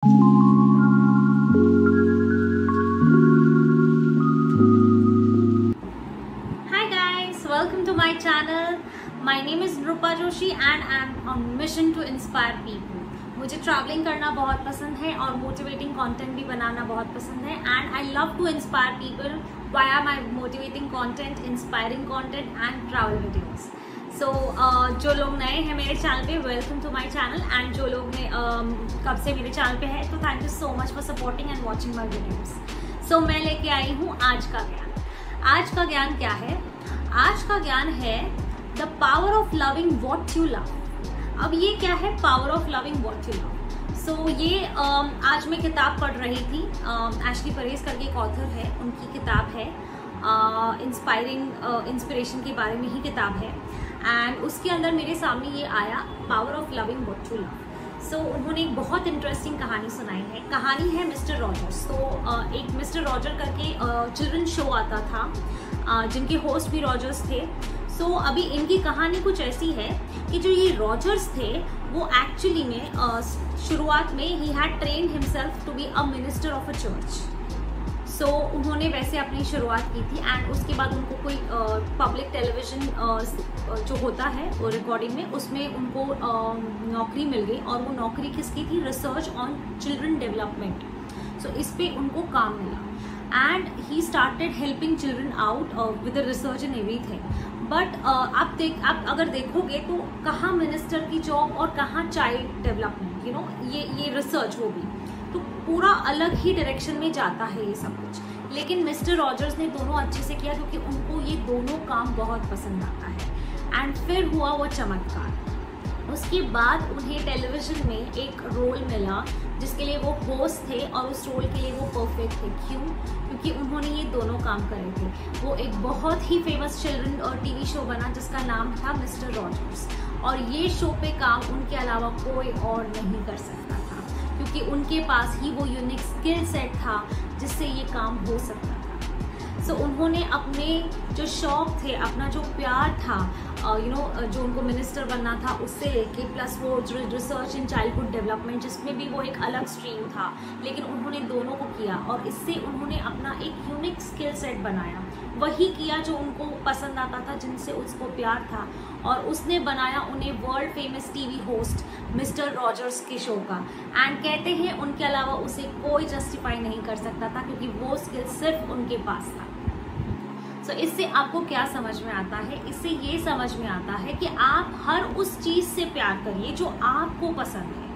Hi guys, welcome to my channel. My name is Nrupa Joshi and I am on mission to inspire people. मुझे travelling करना बहुत पसंद है और motivating content भी बनाना बहुत पसंद है and I love to inspire people via my motivating content, inspiring content and travel videos. So जो लोग नए हैं मेरे चैनल पे, welcome to my channel. And जो लोग ने कब से मेरे चैनल पे है तो thank you so much for supporting and watching my videos. So मैं लेके आई हूँ आज का ज्ञान. आज का ज्ञान क्या है? आज का ज्ञान है the power of loving what you love. अब ये क्या है power of loving what you love? So ये आज मैं किताब पढ़ रही थी. एशली परेज करके एक ऑथर है, उनकी किताब है इंस्पिरेशन के बारे में ही किताब है. एंड उसके अंदर मेरे सामने ये आया power of loving what you love. So उन्होंने एक बहुत इंटरेस्टिंग कहानी सुनाई है. कहानी है मिस्टर रॉजर्स. तो एक मिस्टर रॉजर करके चिल्ड्रन शो आता था जिनके होस्ट भी रॉजर्स थे. सो अभी इनकी कहानी कुछ ऐसी है कि जो ये रॉजर्स थे वो एक्चुअली में शुरुआत में ही had trained himself to be a minister of a church. So उन्होंने वैसे अपनी शुरुआत की थी एंड उसके बाद उनको कोई पब्लिक टेलीविजन जो होता है वो रिकॉर्डिंग में, उसमें उनको नौकरी मिल गई. और वो नौकरी किसकी थी? Research on children development. So इस पे उनको काम मिला and he started helping children out with the research and everything. But आप अगर देखोगे तो कहाँ मिनिस्टर की जॉब और कहाँ चाइल्ड डेवलपमेंट, यू नो, ये रिसर्च वो भी तो पूरा अलग ही डायरेक्शन में जाता है ये सब कुछ. लेकिन मिस्टर रॉजर्स ने दोनों अच्छे से किया क्योंकि उनको ये दोनों काम बहुत पसंद आता है. एंड फिर हुआ वो चमत्कार. उसके बाद उन्हें टेलीविजन में एक रोल मिला जिसके लिए वो होस्ट थे और उस रोल के लिए वो परफेक्ट थे. क्यों? क्योंकि उन्होंने ये दोनों काम करे थे. वो एक बहुत ही फेमस चिल्ड्रन और टीवी शो बना जिसका नाम था मिस्टर रॉजर्स. और ये शो पे काम उनके अलावा कोई और नहीं कर सकता था क्योंकि उनके पास ही वो यूनिक स्किल सेट था जिससे ये काम हो सकता था. सो उन्होंने अपने जो शौक थे, अपना जो प्यार था, जो उनको मिनिस्टर बनना था उससे लेके, प्लस वो रिसर्च इन चाइल्डहुड डेवलपमेंट जिसमें भी वो एक अलग स्ट्रीम था, लेकिन उन्होंने दोनों को किया और इससे उन्होंने अपना एक यूनिक स्किल सेट बनाया. वही किया जो उनको पसंद आता था, जिनसे उसको प्यार था, और उसने बनाया उन्हें world famous TV host mister Rogers के शो का. एंड कहते हैं उनके अलावा उसे कोई जस्टिफाई नहीं कर सकता था क्योंकि वो स्किल सिर्फ उनके पास था. सो इससे आपको क्या समझ में आता है? इससे ये समझ में आता है कि आप हर उस चीज़ से प्यार करिए जो आपको पसंद है.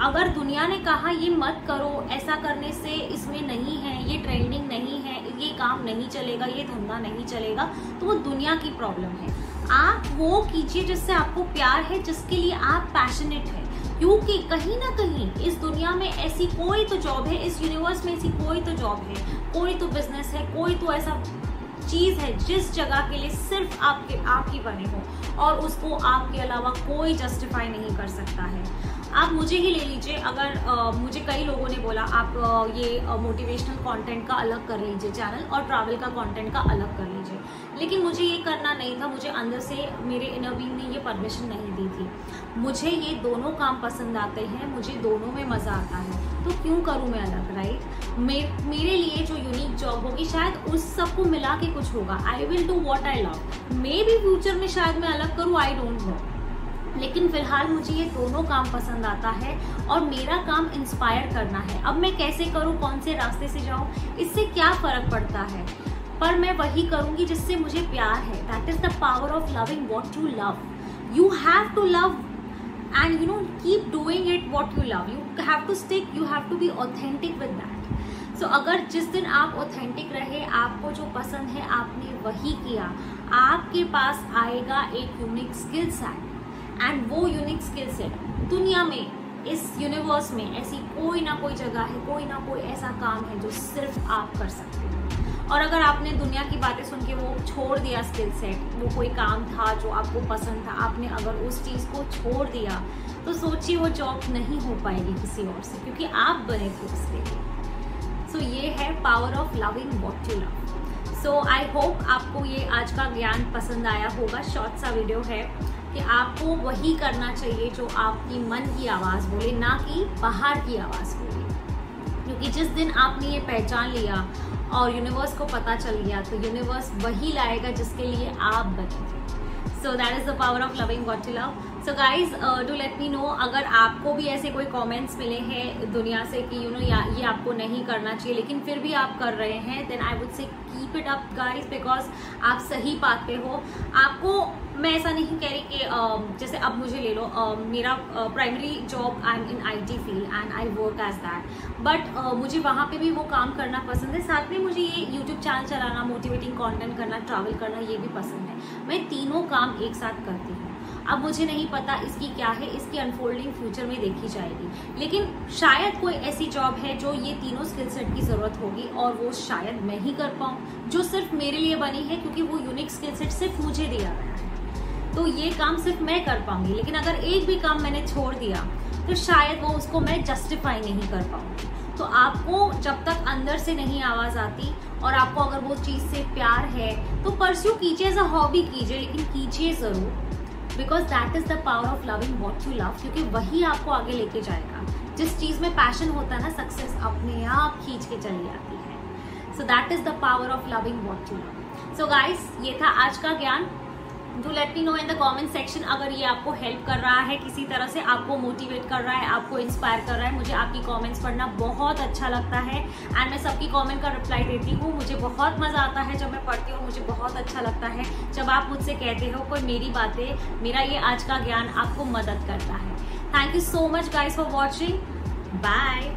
अगर दुनिया ने कहा ये मत करो, ऐसा करने से इसमें नहीं है, ये ट्रेंडिंग नहीं है, ये काम नहीं चलेगा, ये धंधा नहीं चलेगा, तो वो दुनिया की प्रॉब्लम है. आप वो कीजिए जिससे आपको प्यार है, जिसके लिए आप पैशनेट है. क्योंकि कहीं ना कहीं इस दुनिया में ऐसी कोई तो जॉब है, इस यूनिवर्स में ऐसी कोई तो जॉब है, कोई तो बिजनेस है, कोई तो ऐसा चीज़ है जिस जगह के लिए सिर्फ आप ही बने हो और उसको आपके अलावा कोई जस्टिफाई नहीं कर सकता है. आप मुझे ही ले लीजिए. अगर मुझे कई लोगों ने बोला आप ये मोटिवेशनल कंटेंट का अलग कर लीजिए चैनल और ट्रैवल का कंटेंट का अलग कर लीजिए, लेकिन मुझे ये करना नहीं था. मुझे अंदर से मेरे इनर बीइंग ने ये परमिशन नहीं दी थी. मुझे ये दोनों काम पसंद आते हैं, मुझे दोनों में मज़ा आता है, तो क्यों करूँ मैं अलग, राइट? मेरे लिए जो यूनिक जॉब होगी शायद उस सबको मिला के कुछ होगा. I will do what I love. May be future में शायद मैं अलग करूँ, आई डोंट नो, लेकिन फिलहाल मुझे ये दोनों काम पसंद आता है और मेरा काम इंस्पायर करना है. अब मैं कैसे करूँ, कौन से रास्ते से जाऊँ, इससे क्या फ़र्क पड़ता है, पर मैं वही करूँगी जिससे मुझे प्यार है. That is the power of loving what you love. You have to love and keep doing it what you love. You have to stick, you have to be authentic with that. So अगर जिस दिन आप authentic रहे, आपको जो पसंद है आपने वही किया, आपके पास आएगा एक यूनिक स्किल सेट. एंड वो यूनिक स्किल सेट दुनिया में, इस यूनिवर्स में ऐसी कोई ना कोई जगह है, कोई ना कोई ऐसा काम है जो सिर्फ आप कर सकते हो. और अगर आपने दुनिया की बातें सुन के वो छोड़ दिया स्किल सेट, वो कोई काम था जो आपको पसंद था, आपने अगर उस चीज़ को छोड़ दिया तो सोचिए वो जॉब नहीं हो पाएगी किसी और से, क्योंकि आप बने थे उसके लिए. सो ये है power of loving what you love. So I hope आपको ये आज का ज्ञान पसंद आया होगा. शॉर्ट सा वीडियो है कि आपको वही करना चाहिए जो आपकी मन की आवाज़ बोले, ना कि बाहर की आवाज़ बोले। क्योंकि जिस दिन आपने ये पहचान लिया और यूनिवर्स को पता चल गया, तो यूनिवर्स वही लाएगा जिसके लिए आप बने। So that is the power of loving what you love. So guys do let me know, अगर आपको भी ऐसे कोई कमेंट्स मिले हैं दुनिया से कि यू नो ये आपको नहीं करना चाहिए लेकिन फिर भी आप कर रहे हैं, then I would say keep it up guys, because आप सही पाथ पे हो। आपको मैं ऐसा नहीं कह रही कि जैसे अब मुझे ले लो, मेरा primary job I am in IT field and I work as that, but मुझे वहाँ पे भी वो काम करना पसंद है। साथ में मुझे ये YouTube चैनल चलाना, मोटिवेटिंग कंटेंट करना, ट्रैवल करना, ये भी पसंद है। मैं तीनों काम एक साथ करती हूँ। अब मुझे नहीं पता इसकी क्या है, इसकी अनफोल्डिंग फ्यूचर में देखी जाएगी, लेकिन शायद कोई ऐसी जॉब है जो ये तीनों स्किल सेट की ज़रूरत होगी और वो शायद मैं ही कर पाऊँ, जो सिर्फ मेरे लिए बनी है, क्योंकि वो यूनिक स्किल सेट सिर्फ मुझे दिया गया है। तो ये काम सिर्फ मैं कर पाऊंगी, लेकिन अगर एक भी काम मैंने छोड़ दिया तो शायद वो उसको मैं जस्टिफाई नहीं कर पाऊंगी। तो आपको जब तक अंदर से नहीं आवाज़ आती और आपको अगर वो चीज़ से प्यार है तो परस्यू कीजिए, एज अ हॉबी कीजिए, लेकिन कीजिए ज़रूर, because that is the power of loving what you love. क्योंकि वही आपको आगे लेके जाएगा। जिस चीज़ में पैशन होता है ना, सक्सेस अपने आप खींच के चली आती है। So that is the power of loving what you love. So guys, ये था आज का ज्ञान। Do let me know in the comment section अगर ये आपको हेल्प कर रहा है, किसी तरह से आपको मोटिवेट कर रहा है, आपको इंस्पायर कर रहा है। मुझे आपकी कमेंट्स पढ़ना बहुत अच्छा लगता है एंड मैं सबकी कमेंट का रिप्लाई देती हूँ। मुझे बहुत मज़ा आता है जब मैं पढ़ती हूँ, मुझे बहुत अच्छा लगता है जब आप मुझसे कहते हो कोई मेरी बातें, मेरा ये आज का ज्ञान आपको मदद करता है। Thank you so much guys for watching. Bye.